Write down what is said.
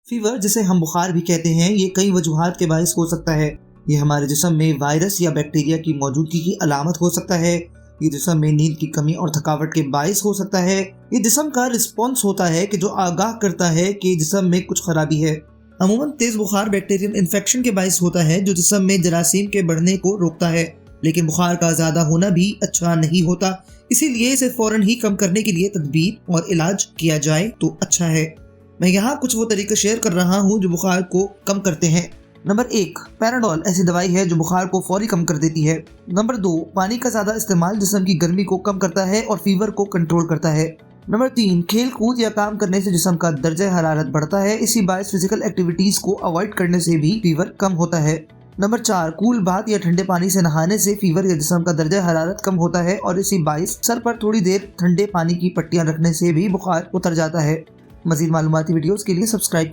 Fever, जिसे हम बुखार भी कहते हैं, ये कई वजूहात के बायस हो सकता है। ये हमारे जिस्म में वायरस या बैक्टीरिया की मौजूदगी की अलामत हो सकता है। ये जिस्म में नींद की कमी और थकावट के बायस हो सकता है। ये जिस्म का रिस्पॉन्स होता है कि जो आगाह करता है कि जिस्म में कुछ खराबी है। अमूमन तेज बुखार बैक्टीरियल इन्फेक्शन के बायस होता है, जो जिस्म में जरासीम के बढ़ने को रोकता है। लेकिन बुखार का ज़्यादा होना भी अच्छा नहीं होता, इसीलिए इसे फौरन ही कम करने के लिए तदबीर और इलाज किया जाए तो अच्छा है। मैं यहाँ कुछ वो तरीके शेयर कर रहा हूँ जो बुखार को कम करते हैं। नंबर 1, पैराडोल ऐसी दवाई है जो बुखार को फौरी कम कर देती है। नंबर 2, पानी का ज़्यादा इस्तेमाल जिस्म की गर्मी को कम करता है और फीवर को कंट्रोल करता है। नंबर 3, खेल कूद या काम करने से जिस्म का दर्जा हरारत बढ़ता है, इसी बायस फिजिकल एक्टिविटीज़ को अवॉइड करने से भी फीवर कम होता है। नंबर 4, कूल बाथ या ठंडे पानी से नहाने से फीवर या जिस्म का दर्जा हरारत कम होता है और इसी बायस सर पर थोड़ी देर ठंडे पानी की पट्टियाँ रखने से भी बुखार उतर जाता है। मज़ीद मालूमाती वीडियोज़ के लिए सब्सक्राइब करें।